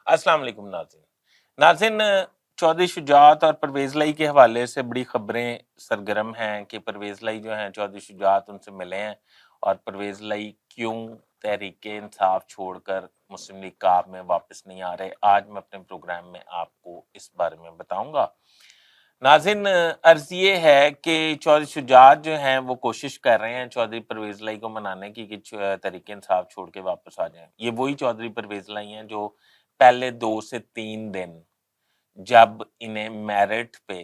अस्सलाम वालेकुम नाज़रीन। नाज़रीन, चौधरी शुजात और परवेज़ लाई के हवाले से बड़ी खबरें सरगर्म हैं कि परवेज़ लाई जो हैं चौधरी शुजात उनसे मिले हैं और परवेज़ लाई क्यों तहरीक-ए-इंसाफ छोड़कर मुस्लिम लीग काफ में वापस नहीं आ रहे। आज मैं अपने प्रोग्राम में आपको इस बारे में बताऊंगा। नाज़रीन, अर्ज़ ये है कि चौधरी शुजात जो हैं वो कोशिश कर रहे हैं चौधरी परवेज़ लाई को मनाने की कि तहरीक-ए-इंसाफ छोड़ के वापस आ जाएं। ये वही चौधरी परवेज़ लाई हैं जो पहले 2 से 3 दिन जब इन्हें मेरिट पे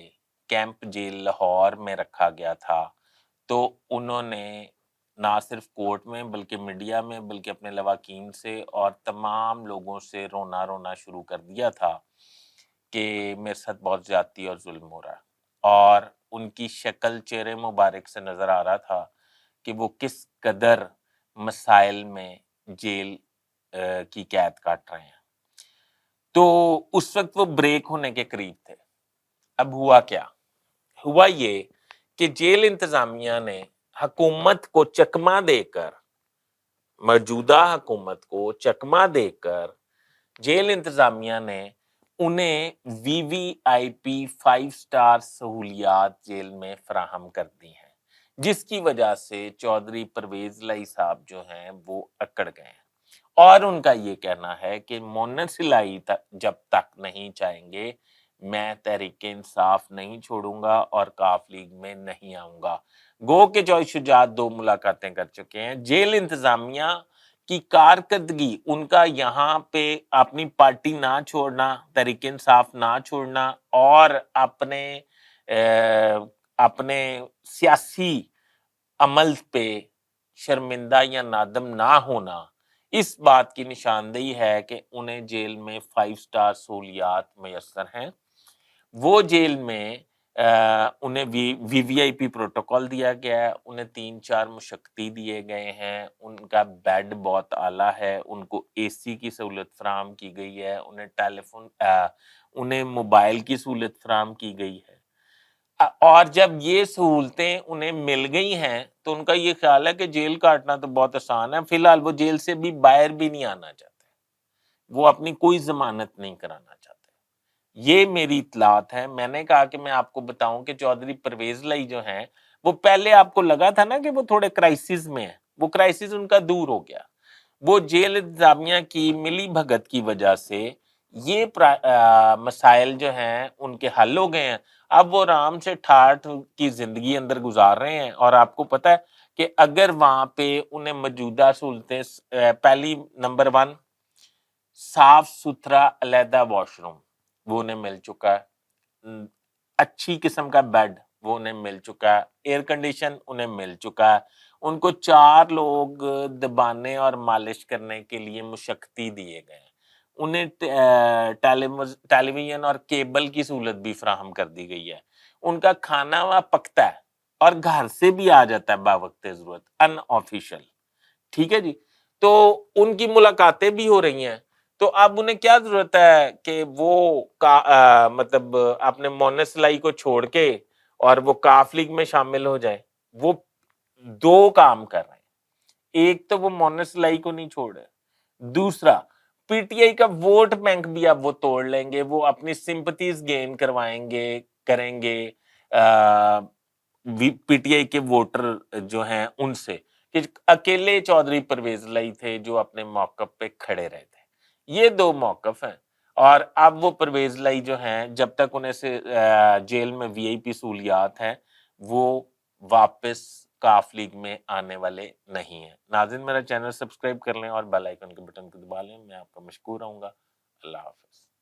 कैंप जेल लाहौर में रखा गया था, तो उन्होंने ना सिर्फ कोर्ट में बल्कि मीडिया में बल्कि अपने लवाकीन से और तमाम लोगों से रोना शुरू कर दिया था कि मेरे साथ बहुत ज्यादती और जुल्म हो रहा है। और उनकी शक्ल चेहरे मुबारक से नजर आ रहा था कि वो किस कदर मसाइल में जेल की कैद काट रहे हैं। तो उस वक्त वो ब्रेक होने के करीब थे। अब हुआ क्या? हुआ ये कि जेल इंतजामिया ने हुकूमत को चकमा देकर, मौजूदा हुकूमत को चकमा देकर जेल इंतजामिया ने उन्हें वीवीआईपी 5 स्टार सहूलियात जेल में फराहम कर दी हैं, जिसकी वजह से चौधरी परवेज लाई साहब जो हैं वो अकड़ गए हैं। और उनका ये कहना है कि मोनन सिलाई तक जब तक नहीं चाहेंगे, मैं तहरीक इंसाफ नहीं छोड़ूंगा और काफ लीग में नहीं आऊंगा। गो के चौधरी शुजात 2 मुलाकातें कर चुके हैं। जेल इंतजामिया की कारकर्दगी, उनका यहाँ पे अपनी पार्टी ना छोड़ना, तहरीक इंसाफ ना छोड़ना और अपने सियासी अमल पे शर्मिंदा या नादम ना होना, इस बात की निशानदेही है कि उन्हें जेल में 5 स्टार सहूलियात मैसर हैं। वो जेल में उन्हें वीवीआईपी प्रोटोकॉल दिया गया है, उन्हें 3-4 मुशक्कती दिए गए हैं, उनका बेड बहुत आला है, उनको एसी की सहूलत फराहम की गई है, उन्हें मोबाइल की सहूलत फराहम की गई है। और जब ये सहूलतें उन्हें मिल गई हैं, तो उनका ये ख्याल है कि जेल काटना तो बहुत आसान है। फिलहाल वो जेल से भी बाहर भी नहीं आना चाहते। वो अपनी कोई ज़मानत नहीं कराना चाहते। ये मेरी इत्तलात है। मैंने कहा कि मैं आपको बताऊँ कि चौधरी परवेज़ लाई जो हैं, वो पहले आपको लगा था ना कि वो थोड़े क्राइसिस में हैं। वो क्राइसिस उनका दूर हो गया। वो जेल इंतजामिया की मिली भगत की वजह से ये मसाइल जो हैं उनके हल हो गए हैं। अब वो आराम से ठाठ की जिंदगी अंदर गुजार रहे हैं। और आपको पता है कि अगर वहां पे उन्हें मौजूदा सहूलतें, पहली नंबर 1 साफ सुथरा अलहदा वॉशरूम वो उन्हें मिल चुका है, अच्छी किस्म का बेड वो उन्हें मिल चुका है, एयर कंडीशन उन्हें मिल चुका है, उनको 4 लोग दबाने और मालिश करने के लिए मुशक्कती दिए गए हैं, उन्हें टेलीविजन और केबल की सहूलत भी फराहम कर दी गई है, उनका खाना वहाँ पकता है और घर से भी आ जाता है बावक्ते जरूरत, अनऑफिशियल। ठीक है जी। तो उनकी मुलाकातें भी हो रही हैं। तो अब उन्हें क्या जरूरत है कि वो मतलब अपने मोनस लाई को छोड़ के और वो काफ लीग में शामिल हो जाए। वो 2 काम कर रहे हैं। एक तो वो मोनस लाई को नहीं छोड़ रहे, दूसरा पीटीआई का वोट बैंक भी अब वो तोड़ लेंगे, वो अपनी सिंपैथीज गेन करवाएंगे, करेंगे पीटीआई के वोटर जो हैं उनसे, कि अकेले चौधरी परवेज लाई थे जो अपने मौकफ पे खड़े रहे थे। ये 2 मौकफ हैं। और अब वो परवेज लाई जो हैं, जब तक उन्हें से जेल में वीआईपी सहूलियात हैं, वो वापस काफ लीग में आने वाले नहीं हैं। नाज़रीन, मेरा चैनल सब्सक्राइब कर लें और बेल आइकन के बटन को दबा लें। मैं आपका मशकूर रहूंगा। अल्लाह हाफ़िज़।